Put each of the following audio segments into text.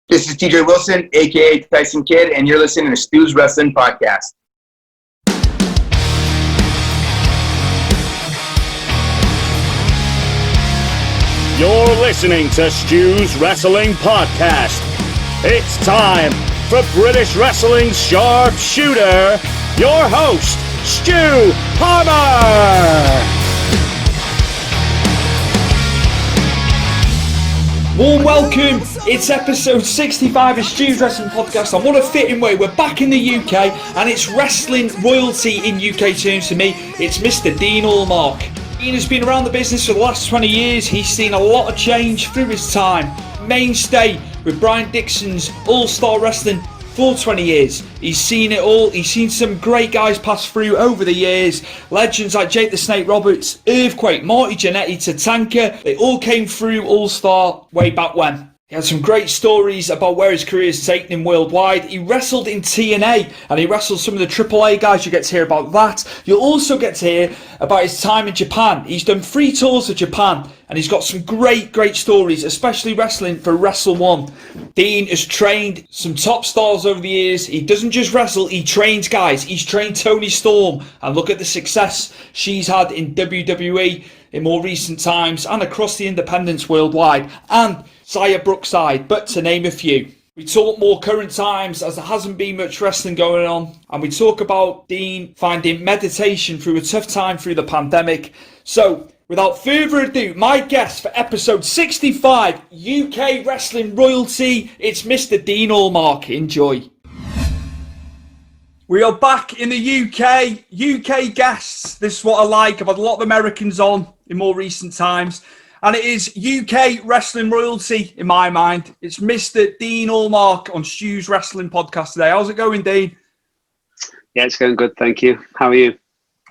This is TJ Wilson, aka Tyson Kidd, and you're listening to Stu's Wrestling Podcast. You're listening to Stu's Wrestling Podcast. It's time for British Wrestling's sharpshooter, your host, Stu Harmer. Warm welcome, it's episode 65 of Stu's Wrestling Podcast, and what a fitting way, we're back in the UK, and it's wrestling royalty in UK terms to me. It's Mr. Dean Allmark. Dean has been around the business for the last 20 years, he's seen a lot of change through his time. Mainstay with Brian Dixon's All-Star Wrestling for 20 years. He's seen it all, he's seen some great guys pass through over the years. Legends like Jake the Snake Roberts, Earthquake, Marty Jannetty, Tatanka, they all came through All-Star way back when. He had some great stories about where his career has taken him worldwide. He wrestled in TNA and he wrestled some of the AAA guys. You get to hear about that. You'll also get to hear about his time in Japan. He's done 3 tours of Japan and he's got some great stories, especially wrestling for Wrestle One. Dean has trained some top stars over the years. He doesn't just wrestle, he trains guys. He's trained Toni Storm, and look at the success she's had in WWE in more recent times and across the independents worldwide, and Xia Brookside, but to name a few. We talk more current times as there hasn't been much wrestling going on, and we talk about Dean finding meditation through a tough time through the pandemic. So, without further ado, my guest for episode 65, UK Wrestling Royalty, it's Mr. Dean Allmark. Enjoy. We are back in the UK. UK guests. This is what I like. I've had a lot of Americans on in more recent times. And it is UK Wrestling Royalty in my mind. It's Mr. Dean Allmark on Stu's Wrestling Podcast today. How's it going, Dean? Yeah, it's going good, thank you. How are you?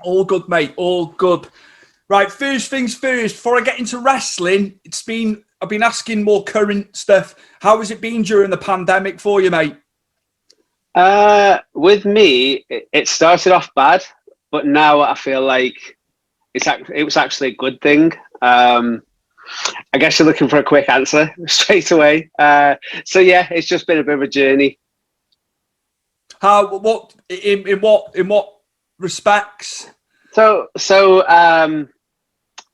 All good, mate. All good. Right, first things first. Before I get into wrestling, I've been asking more current stuff. How has it been during the pandemic for you, mate? With me, it started off bad, but now I feel like it was actually a good thing. I guess you're looking for a quick answer straight away. So yeah, it's just been a bit of a journey. In what respects? So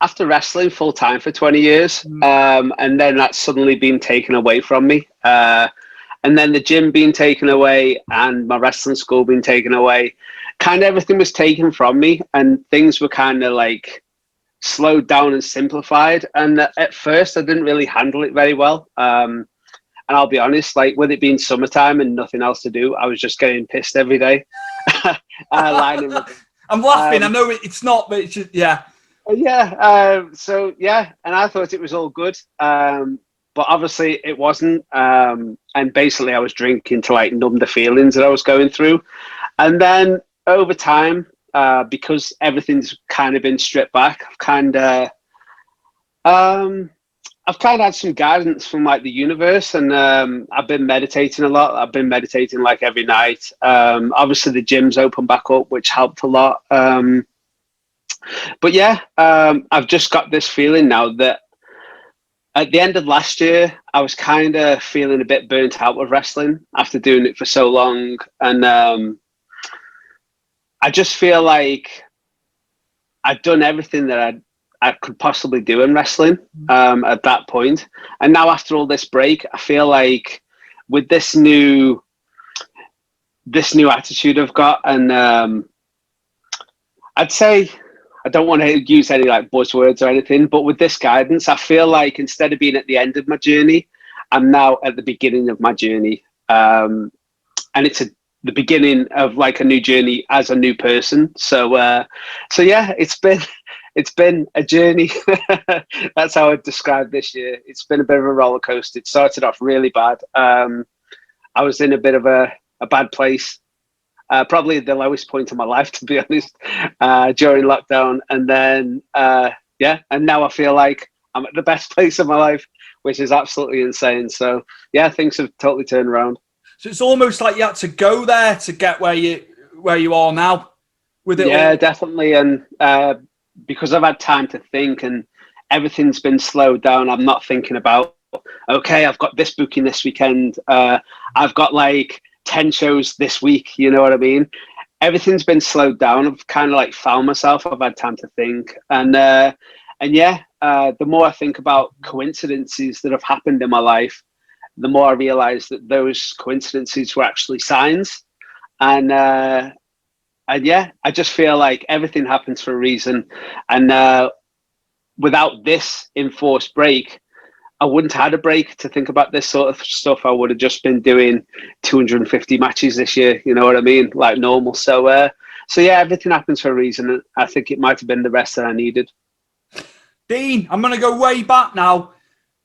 after wrestling full time for 20 years, and then that's suddenly been taken away from me. And then the gym being taken away and my wrestling school being taken away, kind of everything was taken from me and things were kind of like slowed down and simplified. And at first I didn't really handle it very well. And I'll be honest, like with it being summertime and nothing else to do, I was just getting pissed every day. I'm laughing. I know it's not, but it's just, yeah. So yeah, and I thought it was all good. But obviously it wasn't. And basically I was drinking to like numb the feelings that I was going through. And then over time, because everything's kind of been stripped back, I've kind of had some guidance from like the universe, and I've been meditating a lot. I've been meditating like every night. Obviously the gym's opened back up, which helped a lot. But yeah, I've just got this feeling now that at the end of last year, I was kind of feeling a bit burnt out with wrestling after doing it for so long. And I just feel like I'd done everything that I could possibly do in wrestling at that point. And now after all this break, I feel like with this new attitude I've got, and I'd say, I don't want to use any like buzzwords or anything, but with this guidance, I feel like instead of being at the end of my journey, I'm now at the beginning of my journey. And it's the beginning of like a new journey as a new person. So yeah, it's been a journey. That's how I'd describe this year. It's been a bit of a roller coaster. It started off really bad. I was in a bit of a bad place. Probably the lowest point of my life, to be honest, during lockdown. And then, and now I feel like I'm at the best place of my life, which is absolutely insane. So, yeah, things have totally turned around. So it's almost like you had to go there to get where you are now with it. Yeah, definitely. And because I've had time to think and everything's been slowed down, I'm not thinking about okay, I've got this booking this weekend. I've got like 10 shows this week. You know what I mean? Everything's been slowed down. I've kind of like found myself. I've had time to think. And yeah, the more I think about coincidences that have happened in my life, the more I realize that those coincidences were actually signs. And yeah, I just feel like everything happens for a reason. And without this enforced break, I wouldn't have had a break to think about this sort of stuff. I would have just been doing 250 matches this year. You know what I mean? Like normal. So yeah, everything happens for a reason. And I think it might have been the rest that I needed. Dean, I'm going to go way back now.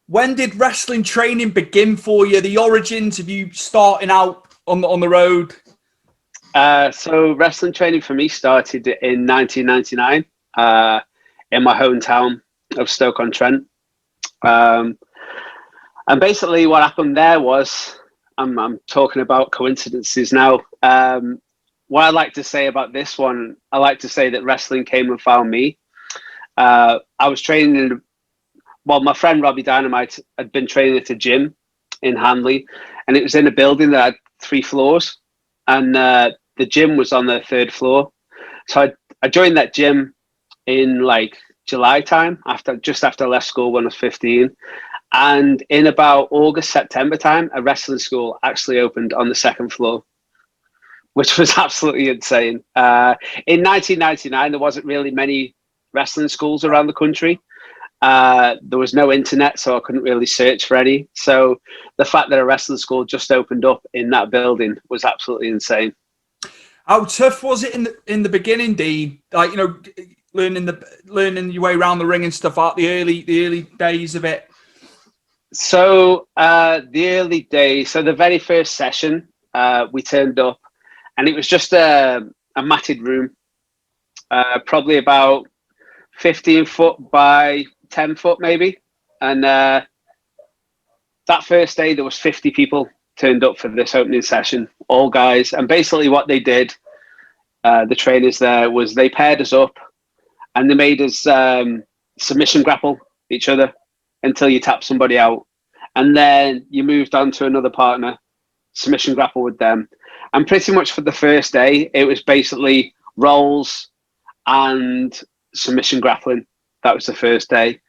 When did wrestling training begin for you? The origins of you starting out on the road? So wrestling training for me started in 1999 in my hometown of Stoke-on-Trent. And basically what happened there was, I'm talking about coincidences now. What I like to say about this one, I like to say that wrestling came and found me. I was training my friend Robbie Dynamite had been training at a gym in Hanley, and it was in a building that had 3 floors, and the gym was on the 3rd floor. So I joined that gym in like July time, just after I left school when I was 15. And in about August, September time, a wrestling school actually opened on the 2nd floor, which was absolutely insane. In 1999, there wasn't really many wrestling schools around the country. There was no internet, so I couldn't really search for any. So the fact that a wrestling school just opened up in that building was absolutely insane. How tough was it in the beginning, Dean? Like, you know, learning your way around the ring and stuff like the early days of it. So the early days, so the very first session, we turned up, and it was just a matted room, probably about 15 foot by 10 foot maybe. And that first day, there was 50 people turned up for this opening session, all guys. And basically what they did, the trainers there, was they paired us up and they made us submission grapple each other until you tap somebody out. And then you moved on to another partner, submission grapple with them. And pretty much for the first day, it was basically rolls and submission grappling. That was the first day.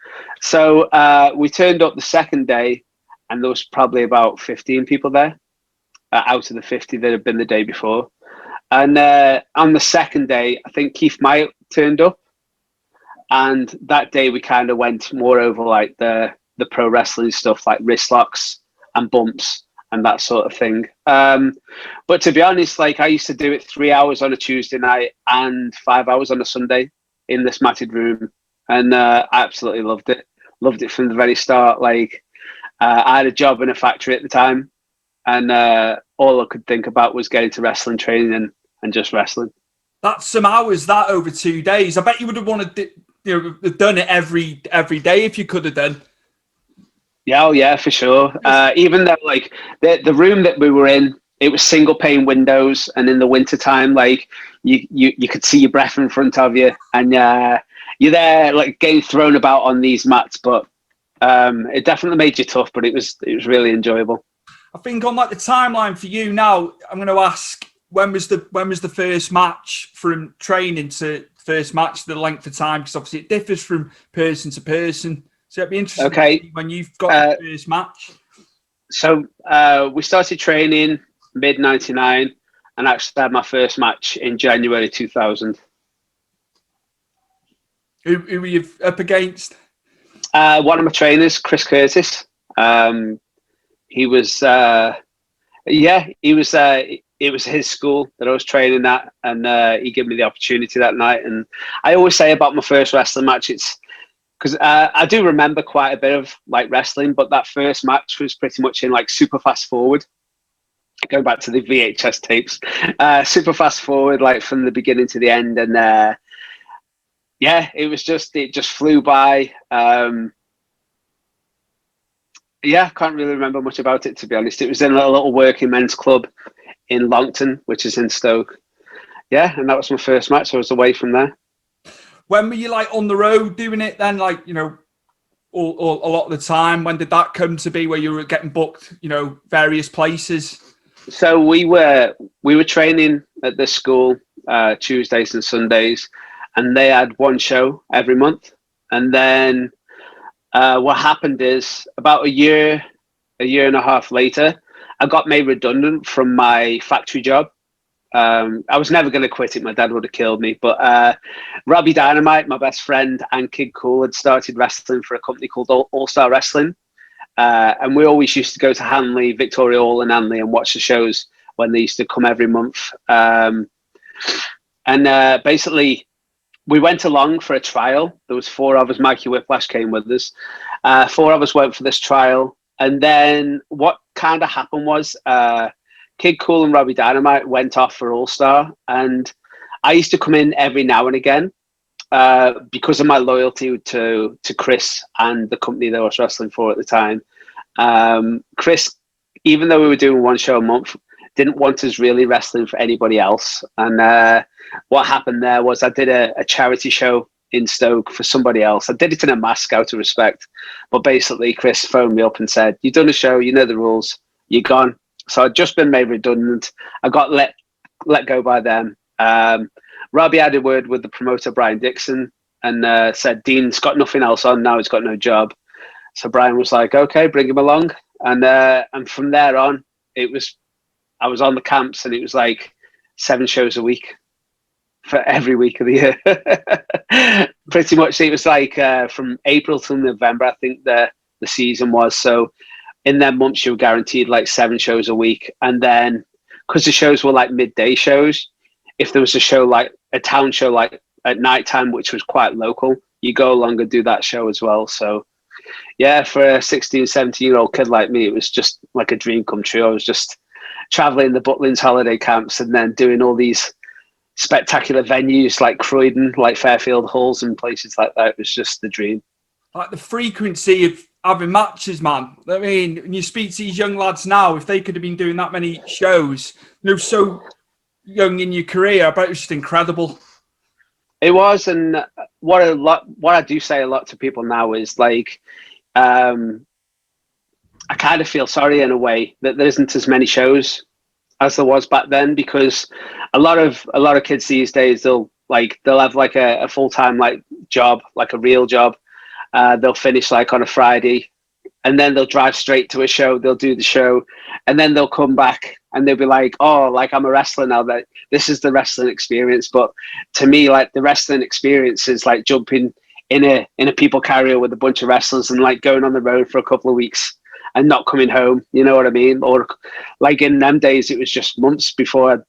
So we turned up the second day, and there was probably about 15 people there out of the 50 that had been the day before. And on the second day, I think Keith Myatt turned up. And that day we kind of went more over like the pro wrestling stuff, like wrist locks and bumps and that sort of thing. But to be honest, like I used to do it 3 hours on a Tuesday night and 5 hours on a Sunday in this matted room. And I absolutely loved it. Loved it from the very start. Like I had a job in a factory at the time, and all I could think about was getting to wrestling training and just wrestling. That's some hours, that, over 2 days. I bet you would have wanted to, have done it every day if you could have done. Yeah, oh yeah, for sure. Even though like the room that we were in, it was single pane windows, and in the winter time, like you could see your breath in front of you, and you're there like getting thrown about on these mats. But it definitely made you tough, but it was really enjoyable. I think on like the timeline for you now, I'm going to ask, when was the first match from training to first match, the length of time? Because obviously it differs from person to person. So it'd be interesting to see when you've got the first match. So we started training mid-99 and actually had my first match in January 2000. Who were you up against? One of my trainers, Chris Curtis. He was, it was his school that I was training at, and he gave me the opportunity that night. And I always say about my first wrestling match, it's because I do remember quite a bit of like wrestling, but that first match was pretty much in like super fast forward, going back to the VHS tapes, super fast forward, like from the beginning to the end. And yeah, it just flew by. Yeah, I can't really remember much about it, to be honest. It was in a little working men's club in Longton, which is in Stoke. Yeah, and that was my first match. So I was away from there. When were you like on the road doing it then? Like, all a lot of the time? When did that come to be, where you were getting booked, various places? So we were training at this school Tuesdays and Sundays, and they had one show every month. And then what happened is, about a year and a half later, I got made redundant from my factory job. I was never going to quit it. My dad would have killed me. But Robbie Dynamite, my best friend, and Kid Cool had started wrestling for a company called All Star Wrestling. And we always used to go to Hanley, Victoria Hall and Hanley, and watch the shows when they used to come every month. Basically, we went along for a trial. There was 4 of us. Mikey Whiplash came with us. 4 of us went for this trial. And then what kind of happened was Kid Cool and Robbie Dynamite went off for All Star. And I used to come in every now and again because of my loyalty to Chris and the company that I was wrestling for at the time. Chris, even though we were doing one show a month, didn't want us really wrestling for anybody else. And what happened there was I did a charity show in Stoke for somebody else. I did it in a mask out of respect. But basically, Chris phoned me up and said, "You've done a show, you know the rules, you're gone." So I'd just been made redundant. I got let go by them. Robbie had a word with the promoter, Brian Dixon, and said, "Dean's got nothing else on now, he's got no job." So Brian was like, "Okay, bring him along." And from there on, I was on the camps, and it was like 7 shows a week for every week of the year. Pretty much, it was like from April to November, I think the season was. So in them months, you were guaranteed like 7 shows a week. And then, because the shows were like midday shows, if there was a show, like a town show, like at nighttime, which was quite local, you go along and do that show as well. So yeah, for a 16, 17-year-old kid like me, it was just like a dream come true. I was just traveling the Butlins holiday camps and then doing all these spectacular venues like Croydon, like Fairfield Halls and places like that. It was just the dream. Like the frequency of having matches, man. I mean, when you speak to these young lads now, if they could have been doing that many shows, so young in your career, I bet it was just incredible. It was, and what I do say a lot to people now is like, I kind of feel sorry in a way that there isn't as many shows as there was back then, because a lot of kids these days, they'll have like a full-time like job, like a real job. They'll finish like on a Friday, and then they'll drive straight to a show. They'll do the show, and then they'll come back and they'll be like, "Oh, like I'm a wrestler now. That this is the wrestling experience." But to me, like the wrestling experience is like jumping in a people carrier with a bunch of wrestlers and like going on the road for a couple of weeks and not coming home. You know what I mean? Or like in them days, it was just months before I'd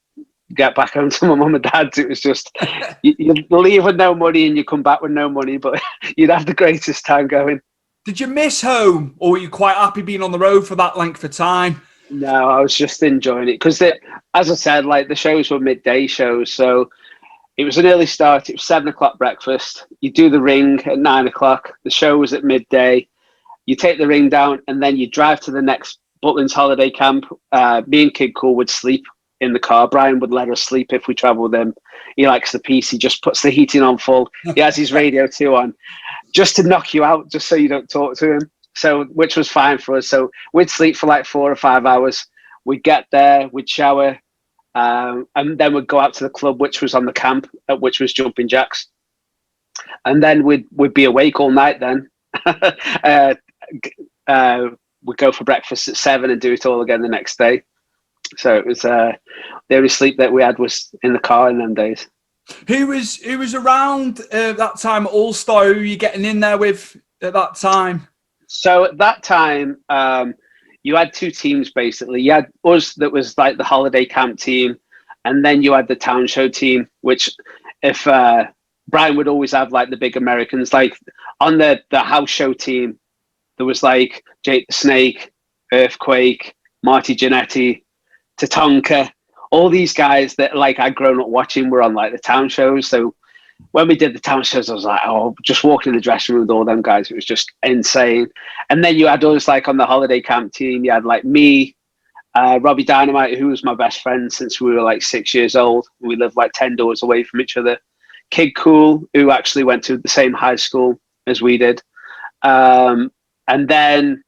get back home to my mum and dad's. It was just you leave with no money and you come back with no money, but you'd have the greatest time going. Did you miss home, or were you quite happy being on the road for that length of time? No, I was just enjoying it because, as I said, like the shows were midday shows, so it was an early start. It was 7 o'clock breakfast. You do the ring at 9 o'clock. The show was at midday. You take the ring down, and then you drive to the next Butlins holiday camp. Me and Kid Cool would sleep in the car. Brian would let us sleep if we travel with him. He likes the peace. He just puts the heating on full. He has his radio too on, just to knock you out, just so you don't talk to him. So, which was fine for us. So we'd sleep for like 4 or 5 hours. We'd get there, we'd shower, and then we'd go out to the club, which was on the camp, which was Jumping Jacks. And then we'd be awake all night then. We'd go for breakfast at 7 and do it all again the next day. So it was the only sleep that we had was in the car in them days. Who was around that time at All Star? Who were you getting in there with at that time? So at that time, you had 2 teams basically. You had us, that was like the holiday camp team, and then you had the town show team, which if Brian would always have like the big Americans. Like on the house show team, there was like Jake the Snake, Earthquake, Marty Jannetty, Tatanka, all these guys that like I'd grown up watching were on like the town shows. So when we did the town shows, I was like, oh, just walking in the dressing room with all them guys, it was just insane. And then you had us like on the holiday camp team. You had like me, Robbie Dynamite, who was my best friend since we were like 6 years old. We lived like 10 doors away from each other. Kid Cool, who actually went to the same high school as we did. And then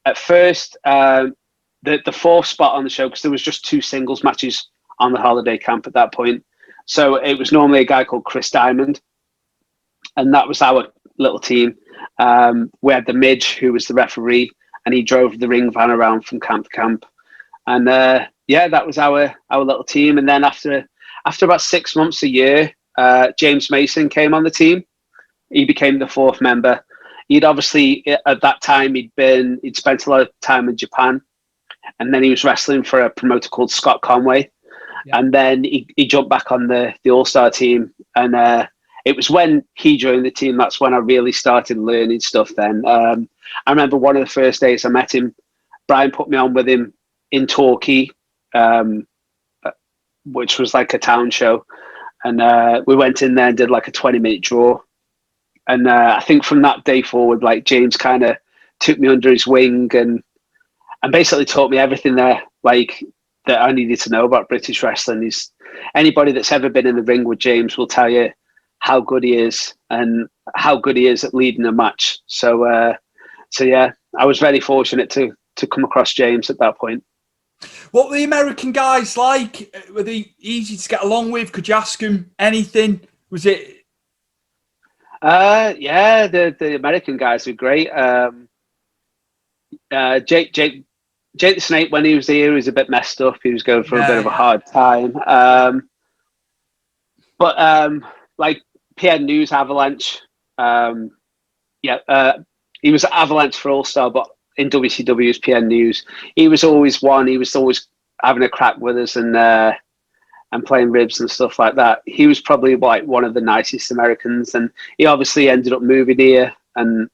at first, the fourth spot on the show, because there was just 2 singles matches on the holiday camp at that point. So it was normally a guy called Chris Diamond, and that was our little team. We had the Midge, who was the referee, and he drove the ring van around from camp to camp. And that was our little team. And then after about 6 months, a year, James Mason came on the team. He became the 4th member. He'd obviously, at that time, he'd spent a lot of time in Japan, and then he was wrestling for a promoter called Scott Conway. Yeah. And then he jumped back on the All-Star team. And it was when he joined the team, that's when I really started learning stuff then. I remember one of the first days I met him, Brian put me on with him in Torquay, which was like a town show. And we went in there and did like a 20-minute draw. And I think from that day forward, like James kind of took me under his wing and basically taught me everything there, like that I needed to know about British wrestling. Anybody that's ever been in the ring with James will tell you how good he is and how good he is at leading a match. So yeah, I was very fortunate to come across James at that point. What were the American guys like? Were they easy to get along with? Could you ask them anything? Was it? Yeah, the American guys were great. Jake the Snake, when he was here, he was a bit messed up. He was going through a bit of a hard time. But like Pierre News Avalanche, he was Avalanche for All-Star, but in WCW he was Pierre News. He was always one. He was always having a crack with us and playing ribs and stuff like that. He was probably like one of the nicest Americans, and he obviously ended up moving here, and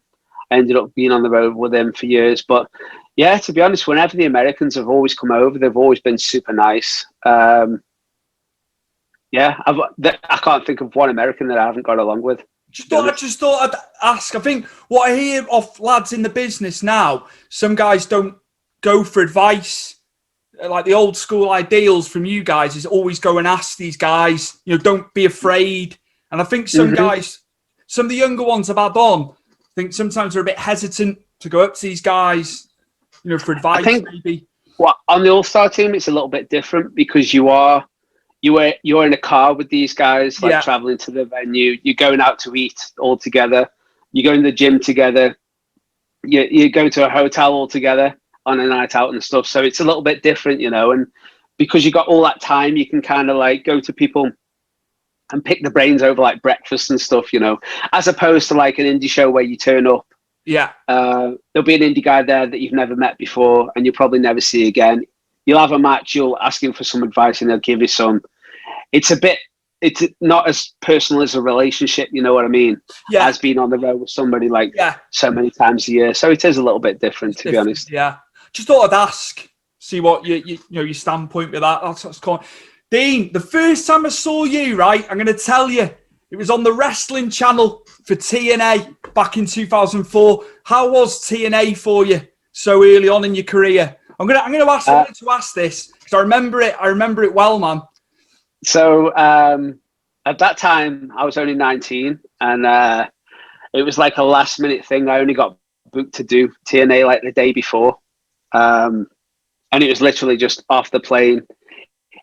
I ended up being on the road with him for years. But yeah, to be honest, whenever the Americans have always come over, they've always been super nice. I can't think of one American that I haven't got along with. I just thought I'd ask. I think what I hear of lads in the business now, some guys don't go for advice. Like the old school ideals from you guys is always go and ask these guys, don't be afraid. And I think some guys, some of the younger ones I've had on, I think sometimes they're a bit hesitant to go up to these guys, for advice. I think, maybe. Well, on the All-Star team, it's a little bit different because you're in a car with these guys, traveling to the venue. You're going out to eat all together. You go in the gym together. You go to a hotel all together on a night out and stuff. So it's a little bit different, and because you got all that time, you can kind of like go to people and pick the brains over like breakfast and stuff, as opposed to like an indie show where you turn up. Yeah. There'll be an indie guy there that you've never met before and you'll probably never see again. You'll have a match, you'll ask him for some advice and they'll give you some. It's not as personal as a relationship, you know what I mean? Yeah. As being on the road with somebody so many times a year. So it is a little bit different, to be honest. Yeah. Just thought I'd ask, see what your standpoint with that. That's what's cool. Dean, the first time I saw you, right, I'm going to tell you, it was on the wrestling channel for TNA back in 2004. How was TNA for you so early on in your career? I'm going to ask this because I remember it. I remember it well, man. So at that time, I was only 19, and it was like a last minute thing. I only got booked to do TNA like the day before. And it was literally just off the plane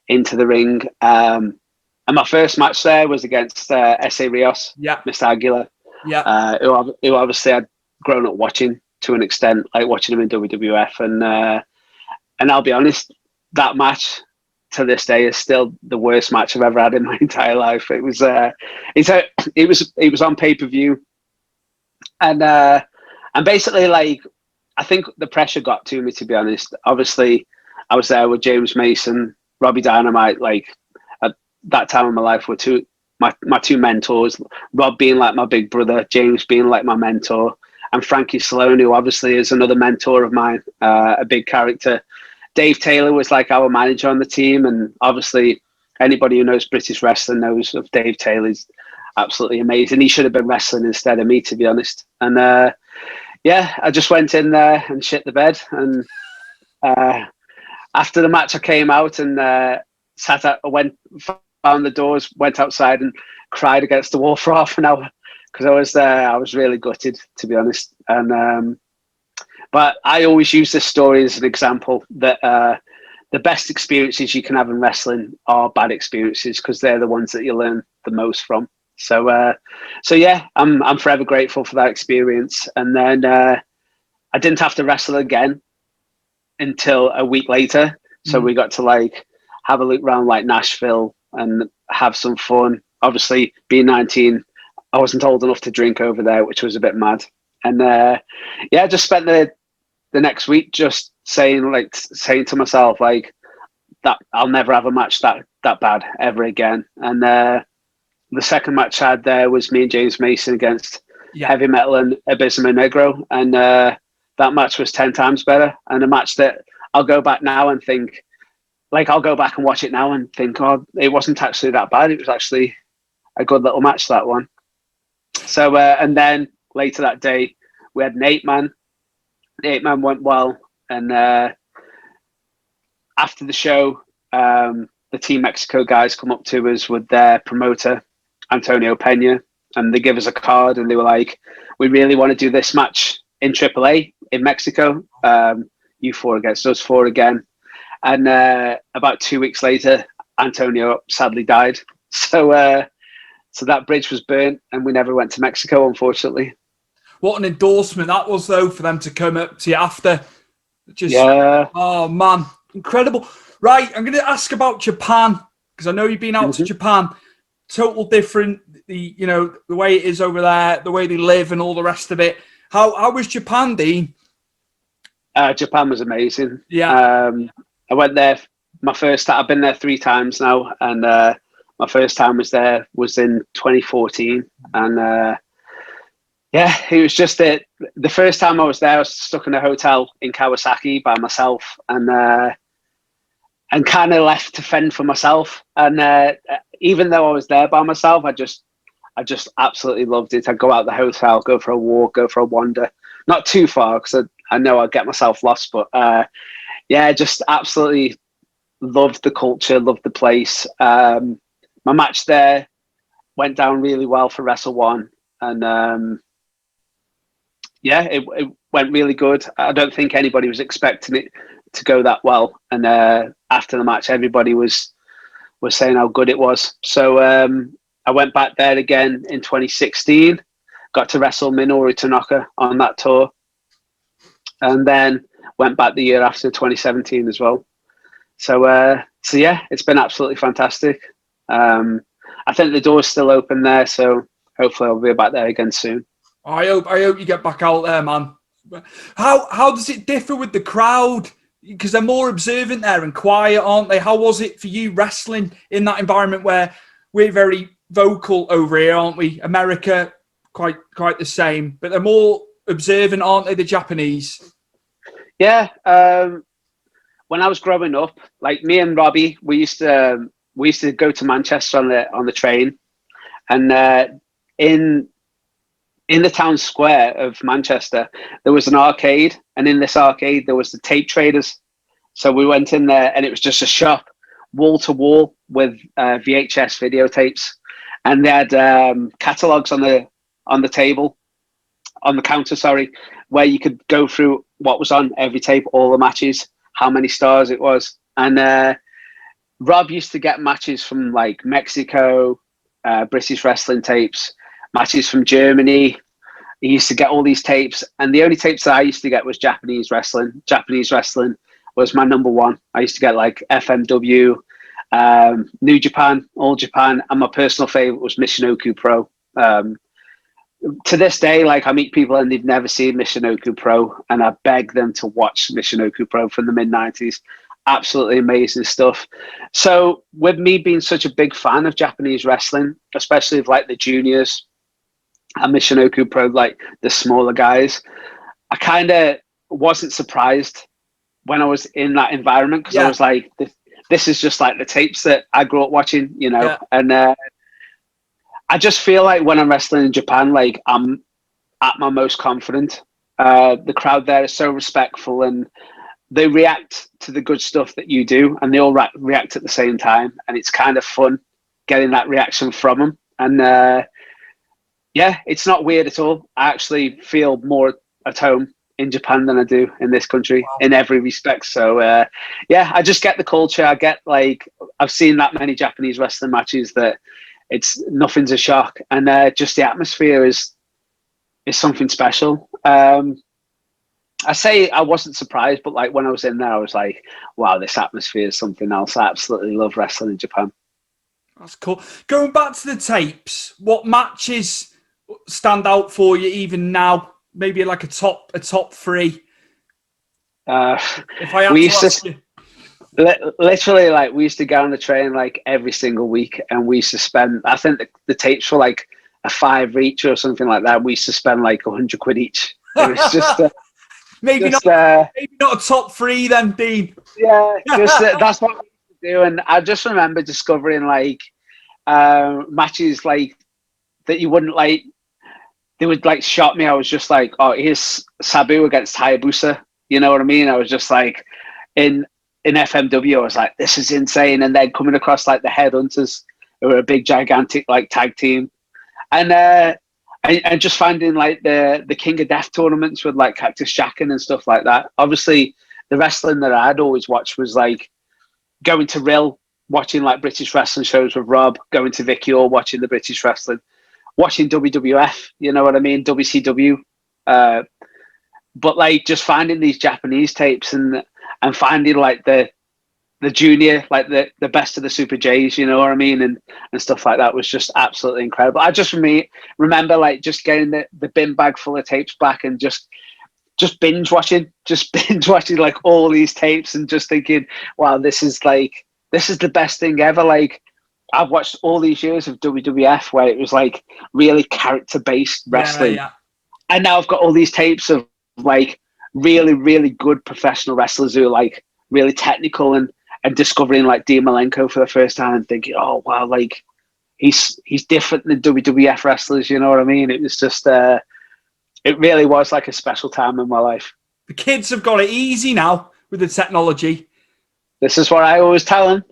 into the ring. And my first match there was against S.A. Rios, Mr. Aguilar, who obviously I'd grown up watching to an extent, like watching him in WWF. And I'll be honest, that match to this day is still the worst match I've ever had in my entire life. It was it was on pay-per-view, and basically like I think the pressure got to me, to be honest. Obviously, I was there with James Mason, Robbie Dynamite. Like at that time of my life, were my two mentors. Rob being like my big brother, James being like my mentor, and Frankie Sloan, who obviously is another mentor of mine, a big character. Dave Taylor was like our manager on the team, and obviously anybody who knows British wrestling knows of Dave Taylor. He's absolutely amazing. He should have been wrestling instead of me, to be honest. And I just went in there and shit the bed. And after the match, I came out and found the doors, went outside and cried against the wall for half an hour because I was really gutted, to be honest. And but I always use this story as an example that the best experiences you can have in wrestling are bad experiences, because they're the ones that you learn the most from. So yeah, I'm forever grateful for that experience. And then I didn't have to wrestle again until a week later. So we got to like have a look around like Nashville and have some fun. Obviously, being 19, I wasn't old enough to drink over there, which was a bit mad. And yeah, I just spent the next week just saying to myself like that I'll never have a match that bad ever again. And the second match I had there was me and James Mason against Heavy Metal and Abismo Negro, and that match was 10 times better. And a match that I'll go back now and think, like, I'll go back and watch it now and think, oh, it wasn't actually that bad. It was actually a good little match, that one. So, and then later that day, we had an 8-man. The 8-man went well. And after the show, the Team Mexico guys come up to us with their promoter, Antonio Pena, and they give us a card and they were like, we really want to do this match in AAA in Mexico. You 4 against us 4 again. And about 2 weeks later, Antonio sadly died. So that bridge was burnt and we never went to Mexico, unfortunately. What an endorsement that was, though, for them to come up to you after. Just, yeah. Oh, man. Incredible. Right, I'm going to ask about Japan, because I know you've been out to Japan. Total different, the way it is over there, the way they live and all the rest of it. How was Japan, Dean? Japan was amazing. Yeah. I went there, I've been there 3 times now, and my first time was in 2014. And yeah, it was just the first time I was there, I was stuck in a hotel in Kawasaki by myself, and kind of left to fend for myself. And even though I was there by myself, I just absolutely loved it. I'd go out the hotel, go for a walk, go for a wander, not too far because I know I'd get myself lost. But yeah, just absolutely loved the culture, loved the place. My match there went down really well for Wrestle One, and yeah, it went really good. I don't think anybody was expecting it to go that well. And after the match, everybody was saying how good it was. So I went back there again in 2016, got to wrestle Minoru Tanaka on that tour, and then went back the year after, 2017 as well. So yeah, it's been absolutely fantastic. I think the door's still open there, so hopefully I'll be back there again soon. I hope you get back out there, man. How does it differ with the crowd? Because they're more observant there and quiet, aren't they? How was it for you wrestling in that environment where we're very vocal over here, aren't we? America, quite the same, but they're more observant, aren't they, the Japanese? Yeah. When I was growing up, like me and Robbie, we used to go to Manchester on the train, and in the town square of Manchester, there was an arcade, and in this arcade, there was the tape traders. So we went in there, and it was just a shop, wall to wall, with VHS videotapes, and they had catalogs on the table, on the counter, sorry, where you could go through what was on every tape, all the matches, how many stars it was. And Rob used to get matches from like Mexico, British wrestling tapes, matches from Germany. He used to get all these tapes, and the only tapes that I used to get was Japanese wrestling. Japanese wrestling was my number one. I used to get like FMW, New Japan, All Japan, and my personal favorite was Michinoku Pro. To this day, like, I meet people and they've never seen Michinoku Pro, and I beg them to watch Michinoku Pro from the mid-90s. Absolutely amazing stuff. So with me being such a big fan of Japanese wrestling, especially of like the juniors and Michinoku Pro, like the smaller guys, I kind of wasn't surprised when I was in that environment, because I was like, this is just like the tapes that I grew up watching, you know. Yeah. And I just feel like when I'm wrestling in Japan, like I'm at my most confident. The crowd there is so respectful, and they react to the good stuff that you do, and they all react at the same time. And it's kind of fun getting that reaction from them. And yeah, it's not weird at all. I actually feel more at home in Japan than I do in this country in every respect. So yeah, I just get the culture. I get like I've seen that many Japanese wrestling matches that nothing's a shock, and just the atmosphere is something special. I say I wasn't surprised, but like when I was in there, I was like, wow, this atmosphere is something else. I absolutely love wrestling in Japan. That's cool. Going back to the tapes, what matches stand out for you even now? Maybe like a top three. If I had to ask you. Literally, like we used to go on the train like every single week, and we used to spend. I think the tapes were like a $5 each or something like that. We used to spend like £100 each. It was just maybe not a top three then, Dean. Yeah, just that's what we used to do. And I just remember discovering like matches like that you wouldn't like. They would like shock me. I was just like, oh, here's Sabu against Hayabusa. You know what I mean? I was just like in FMW, I was like, this is insane. And then coming across like the Headhunters, who were a big, gigantic like tag team, and just finding like the King of Death tournaments with like Cactus Jack and stuff like that. Obviously, the wrestling that I'd always watched was like going to Rill, watching like British wrestling shows with Rob, going to Vicky or watching the British wrestling, watching WWF. You know what I mean? WCW. But like just finding these Japanese tapes and finding like the junior, like the best of the Super J's, you know what I mean, and stuff like that was just absolutely incredible. I just remember like just getting the bin bag full of tapes back and just binge watching like all these tapes and just thinking, wow, this is the best thing ever. Like I've watched all these years of WWF where it was like really character based wrestling, Yeah. and now I've got all these tapes of like really, really good professional wrestlers who are like really technical and discovering like Dean Malenko for the first time and thinking, oh wow, like he's different than WWF wrestlers, you know what I mean? It was just it really was like a special time in my life. The kids have got it easy now with the technology. This is what I always tell them.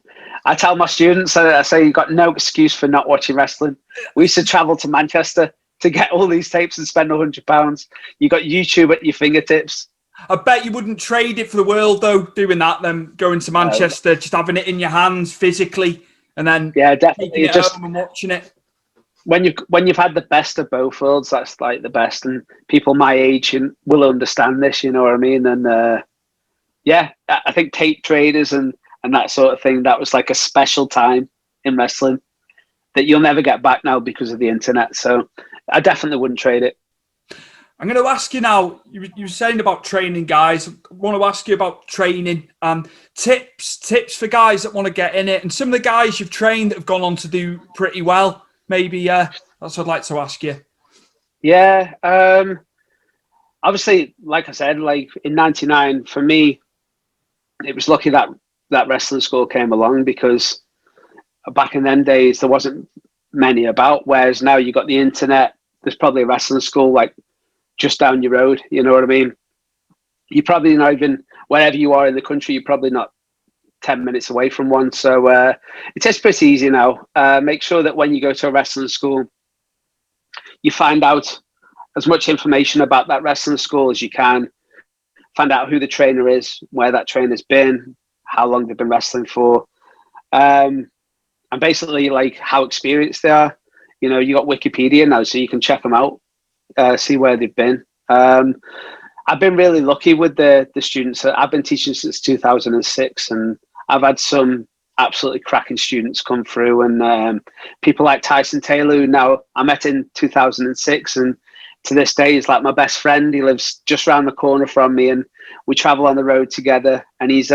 I tell my students, I say you've got no excuse for not watching wrestling. We used to travel to Manchester to get all these tapes and spend £100. You got YouTube at your fingertips. I bet you wouldn't trade it for the world, though, doing that, then going to Manchester, just having it in your hands physically, and then definitely taking it home and watching it. When you've had the best of both worlds, that's like the best, and people my age will understand this, you know what I mean? And I think tape traders and that sort of thing, that was like a special time in wrestling that you'll never get back now because of the internet. So I definitely wouldn't trade it. I'm going to ask you now, you were saying about training guys. I want to ask you about training. Tips for guys that want to get in it. And some of the guys you've trained that have gone on to do pretty well. Maybe that's what I'd like to ask you. Yeah. Obviously, like I said, like in 99, for me, it was lucky that wrestling school came along because back in them days, there wasn't many about. Whereas now you got the internet, there's probably a wrestling school like just down your road, you know what I mean? You're probably not even, wherever you are in the country, you're probably not 10 minutes away from one. So it is pretty easy now. Make sure that when you go to a wrestling school, you find out as much information about that wrestling school as you can. Find out who the trainer is, where that trainer's been, how long they've been wrestling for, and basically like how experienced they are. You know, you got Wikipedia now, so you can check them out. See where they've been. I've been really lucky with the students. I've been teaching since 2006, and I've had some absolutely cracking students come through. And people like Tyson Taylor, who now I met in 2006, and to this day he's like my best friend. He lives just around the corner from me, and we travel on the road together. And he's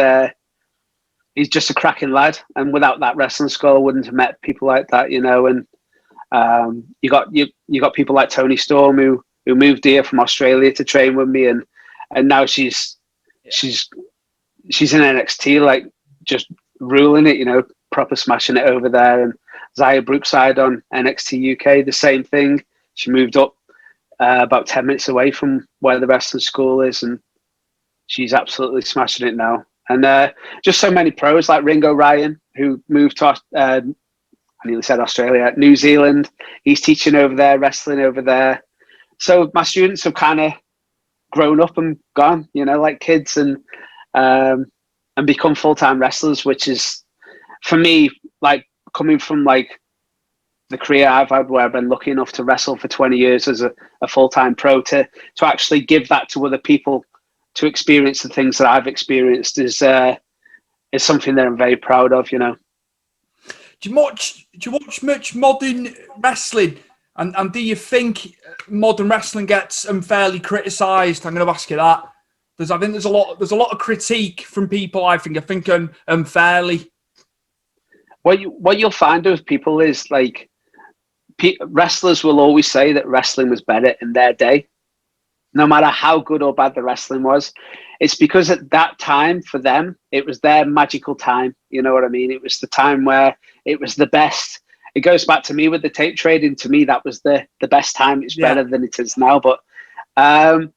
just a cracking lad. And without that wrestling school, I wouldn't have met people like that, you know. And you got people like Toni Storm who moved here from Australia to train with me, and now she's in NXT, like just ruling it, you know, proper smashing it over there. And Zaya Brookside on NXT UK, the same thing. She moved up about 10 minutes away from where the wrestling school is, and she's absolutely smashing it now. And just so many pros like Ringo Ryan, who moved to I nearly said Australia, New Zealand. He's teaching over there, wrestling over there. So my students have kind of grown up and gone, like kids, and become full-time wrestlers, which is, for me, like coming from like the career I've had where I've been lucky enough to wrestle for 20 years as a full-time pro, to actually give that to other people to experience the things that I've experienced is something that I'm very proud of, Do you watch much modern wrestling? And do you think modern wrestling gets unfairly criticised? I'm going to ask you that. I think there's a lot of critique from people. I think unfairly. What you'll find with people is like wrestlers will always say that wrestling was better in their day, no matter how good or bad the wrestling was. It's because at that time for them, it was their magical time. You know what I mean? It was the time where it was the best. It goes back to me with the tape trading. To me, that was the best time. It's better than it is now. But I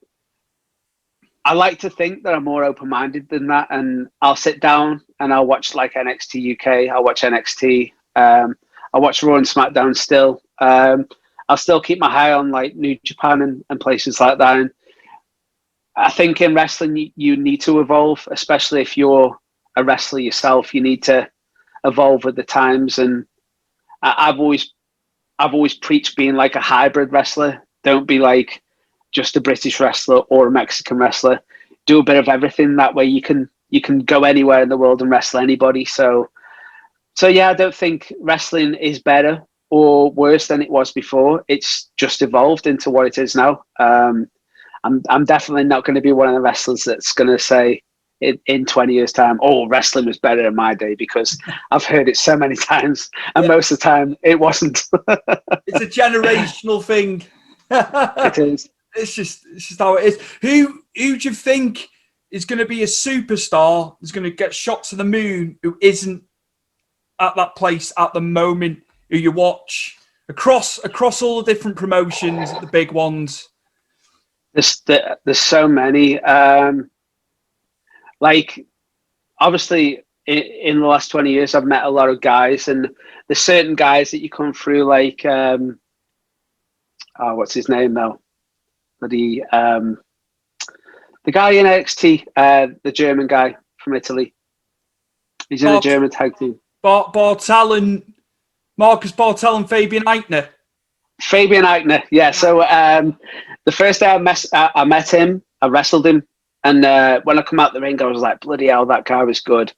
like to think that I'm more open-minded than that. And I'll sit down and I'll watch like NXT UK. I'll watch NXT. I'll watch Raw and SmackDown still. I'll still keep my eye on like New Japan and places like that. And I think in wrestling, you need to evolve, especially if you're a wrestler yourself. You need to evolve with the times. And I've always preached being like a hybrid wrestler. Don't be like just a British wrestler or a Mexican wrestler. Do a bit of everything. That way you can go anywhere in the world and wrestle anybody. So yeah, I don't think wrestling is better or worse than it was before. It's just evolved into what it is now. I'm definitely not going to be one of the wrestlers that's going to say in 20 years' time, oh, wrestling was better in my day, because I've heard it so many times, and most of the time it wasn't. It's a generational thing. It is. It's just how it is. Who do you think is going to be a superstar, is going to get shot to the moon, who isn't at that place at the moment, who you watch across all the different promotions, the big ones? There's so many. Like, obviously, in the last 20 years, I've met a lot of guys, and there's certain guys that you come through, like, what's his name now? The guy in NXT, the German guy from Italy. He's in a German tag team. Marcus Bartel and Fabian Eichner. Fabian Eichner, yeah. So the first day I met him, I wrestled him. And when I come out the ring, I was like, bloody hell, that guy was good.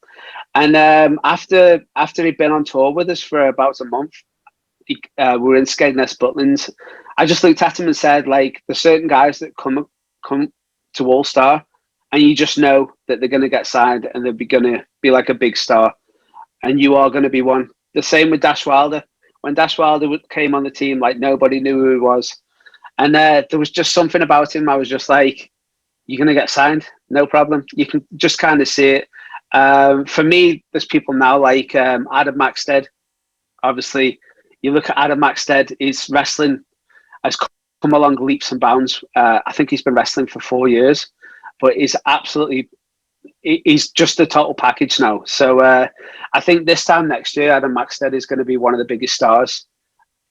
And after he'd been on tour with us for about a month, we were in Skegness, Butlins. I just looked at him and said, like, there's certain guys that come to All Star, and you just know that they're going to get signed and they're going to be like a big star. And you are going to be one. The same with Dash Wilder. When Dash Wilder came on the team, like, nobody knew who he was. And there was just something about him. I was just like, you're going to get signed, no problem. You can just kind of see it. For me, there's people now like Adam Maxted. Obviously, you look at Adam Maxted, his wrestling has come along leaps and bounds. I think he's been wrestling for 4 years, but he's just a total package now. So I think this time next year, Adam Maxted is going to be one of the biggest stars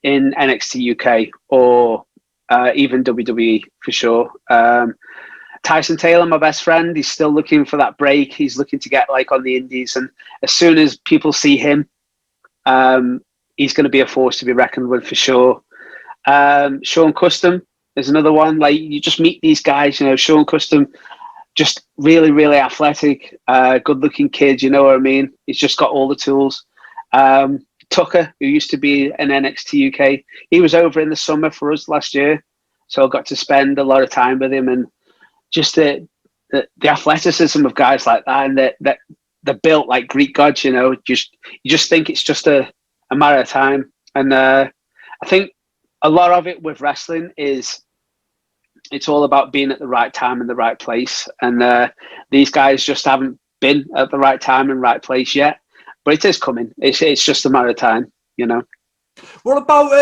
in NXT UK or even WWE for sure. Tyson Taylor, my best friend, he's still looking for that break. He's looking to get like on the indies, and as soon as people see him, he's going to be a force to be reckoned with for sure. Sean Custom is another one. Like, you just meet these guys, Sean Custom, just really, really athletic, good-looking kid. You know what I mean? He's just got all the tools. Tucker, who used to be in NXT UK, he was over in the summer for us last year, so I got to spend a lot of time with him, and just the athleticism of guys like that, and they're built like Greek gods. You just think it's just a matter of time. And I think a lot of it with wrestling is it's all about being at the right time in the right place. And these guys just haven't been at the right time and right place yet, but it is coming. It's just a matter of time. What about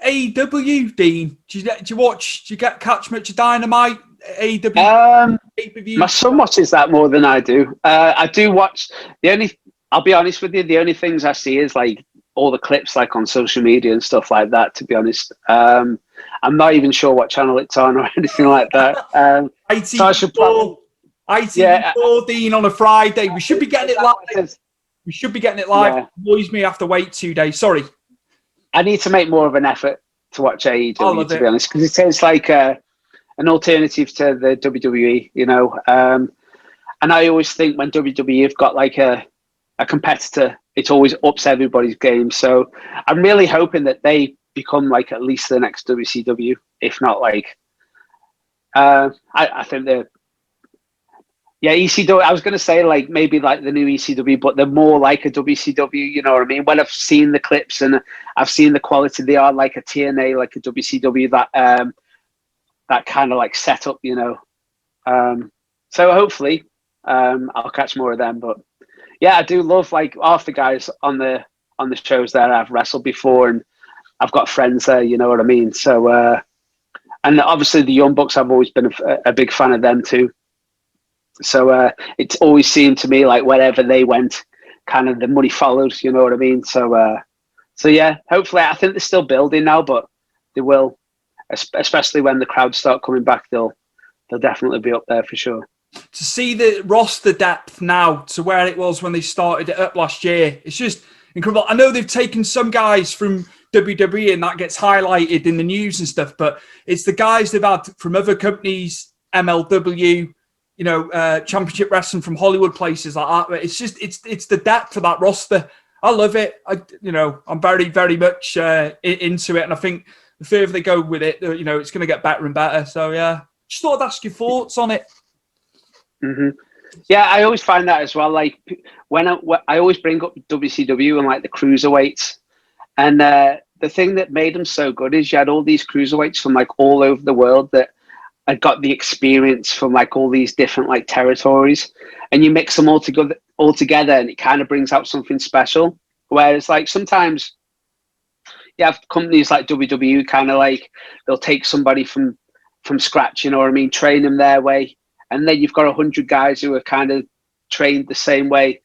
AEW, Dean? Do you catch much of Dynamite? AEW? My son watches that more than I do. I do watch I'll be honest with you, the only things I see is like all the clips like on social media and stuff like that, to be honest. I'm not even sure what channel it's on or anything like that. So I should probably, ITV4, Dean, on a Friday. We should be getting it live. We should be getting it live. Yeah. Boys may have to wait 2 days. Sorry. I need to make more of an effort to watch AEW, to be honest, because it sounds like an alternative to the WWE, you know. And I always think when WWE have got like a competitor, it always ups everybody's game. So I'm really hoping that they become like at least the next WCW, if not like, I think they're, ECW. I was going to say like maybe like the new ECW, but they're more like a WCW. You know what I mean? When I've seen the clips and I've seen the quality, they are like a TNA, like a WCW. That kind of like setup, you know. So hopefully, I'll catch more of them. But yeah, I do love like half the guys on the shows there I've wrestled before, and I've got friends there. You know what I mean? So and obviously the Young Bucks, I've always been a big fan of them too. So it's always seemed to me like wherever they went, kind of the money followed. You know what I mean? So yeah, hopefully, I think they're still building now, but they will, especially when the crowds start coming back. They'll definitely be up there for sure. To see the roster depth now to where it was when they started it up last year, it's just incredible. I know they've taken some guys from WWE and that gets highlighted in the news and stuff, but it's the guys they've had from other companies, MLW, you know, Championship Wrestling from Hollywood, places like that. It's just, it's the depth of that roster. I love it. I'm very, very much into it. And I think the further they go with it, you know, it's going to get better and better. So, yeah, just thought I'd ask your thoughts on it. Mm-hmm. Yeah, I always find that as well. Like when I always bring up WCW and like the cruiserweights. And the thing that made them so good is you had all these cruiserweights from like all over the world that had got the experience from like all these different like territories, and you mix them all together and it kind of brings out something special. Whereas like sometimes you have companies like WWE kind of like they'll take somebody from scratch, you know what I mean, train them their way, and then you've got 100 guys who are kind of trained the same way,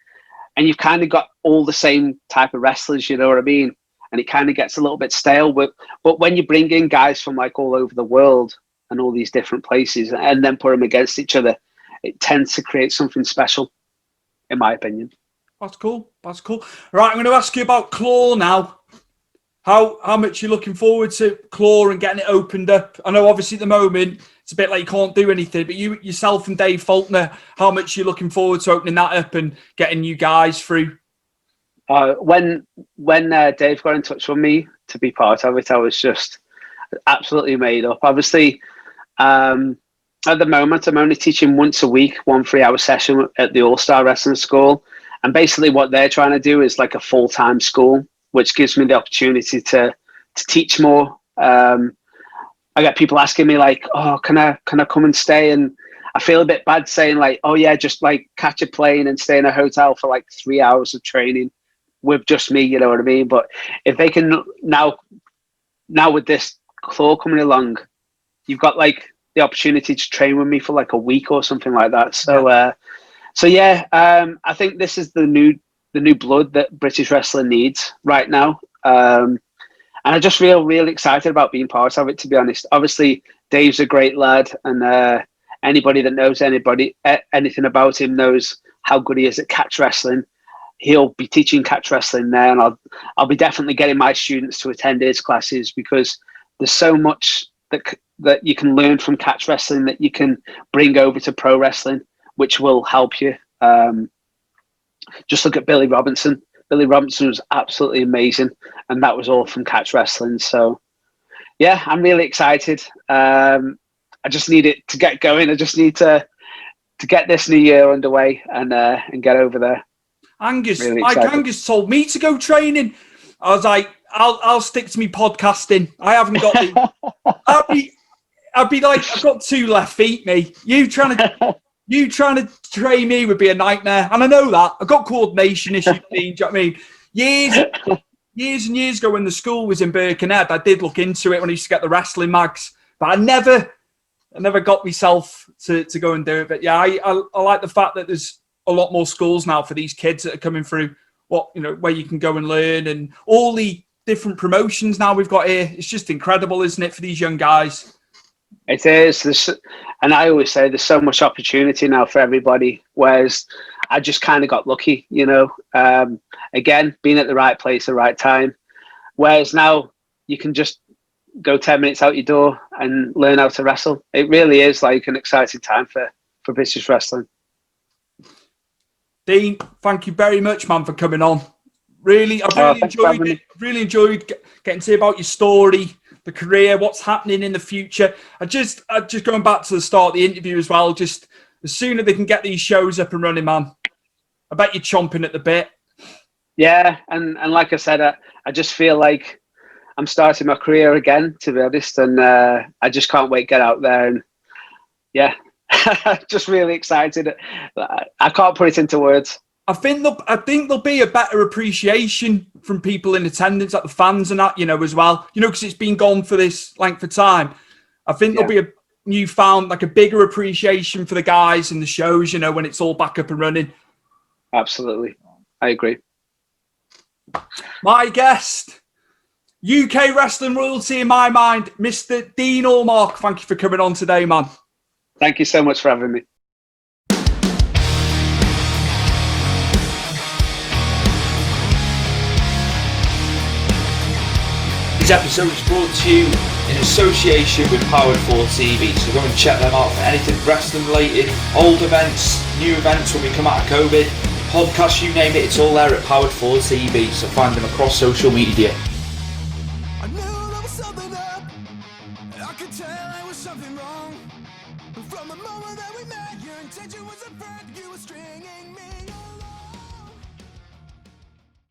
and you've kind of got all the same type of wrestlers, you know what I mean, and it kind of gets a little bit stale. But when you bring in guys from like all over the world and all these different places and then put them against each other, it tends to create something special, in my opinion. That's cool. Right, I'm going to ask you about Claw now. How much you're looking forward to Claw and getting it opened up? I know obviously at the moment it's a bit like you can't do anything, but you yourself and Dave Faulkner, how much you're looking forward to opening that up and getting you guys through? When Dave got in touch with me to be part of it, I was just absolutely made up. Obviously, at the moment, I'm only teaching once a week, 1 3-hour session at the All-Star Wrestling School. And basically what they're trying to do is like a full-time school, which gives me the opportunity to teach more. I get people asking me like, oh, can I come and stay? And I feel a bit bad saying like, oh yeah, just like catch a plane and stay in a hotel for like 3 hours of training with just me, you know what I mean? But if they can now with this Claw coming along, you've got like the opportunity to train with me for like a week or something like that. So, I think this is the new blood that British wrestling needs right now. And I just feel really excited about being part of it, to be honest. Obviously, Dave's a great lad, and anybody that knows anything about him knows how good he is at catch wrestling. He'll be teaching catch wrestling there, and I'll be definitely getting my students to attend his classes, because there's so much that you can learn from catch wrestling that you can bring over to pro wrestling, which will help you. Just look at Billy Robinson. Billy Robinson was absolutely amazing, and that was all from catch wrestling. So, yeah, I'm really excited. I just need it to get going. I just need to get this new year underway and get over there. Angus, really Angus told me to go training. I was like, I'll stick to me podcasting. I haven't got the. I'd be like, I've got 2 left feet, me. You trying to train me would be a nightmare. And I know that. I've got coordination issues, do you know what I mean? Years and years ago when the school was in Birkenhead, I did look into it when I used to get the wrestling mags. But I never got myself to go and do it. But yeah, I like the fact that there's a lot more schools now for these kids that are coming through where you can go and learn, and all the different promotions now we've got here. It's just incredible, isn't it, for these young guys? It is. And I always say there's so much opportunity now for everybody, whereas I just kind of got lucky, again, being at the right place, the right time. Whereas now you can just go 10 minutes out your door and learn how to wrestle. It really is like an exciting time for British wrestling. Dean, thank you very much, man, for coming on. I really enjoyed getting to hear about your story, the career, what's happening in the future. I just going back to the start of the interview as well, just the sooner they can get these shows up and running, man, I bet you're chomping at the bit. Yeah, and like I said, I just feel like I'm starting my career again, to be honest, and I just can't wait to get out there. And yeah, just really excited. I can't put it into words. I think there'll be a better appreciation from people in attendance, like the fans and that, as well. Because it's been gone for this length of time. I think there'll be a newfound, like a bigger appreciation for the guys and the shows, when it's all back up and running. Absolutely. I agree. My guest, UK wrestling royalty in my mind, Mr. Dean Allmark. Thank you for coming on today, man. Thank you so much for having me. This episode is brought to you in association with Powered 4 TV, so go and check them out for anything wrestling related, old events, new events when we come out of COVID, podcasts, you name it, it's all there at Powered 4 TV, so find them across social media. I knew there was something up, and I could tell there was something wrong. From the moment that we met, your intention was a friend, you were stringing me on.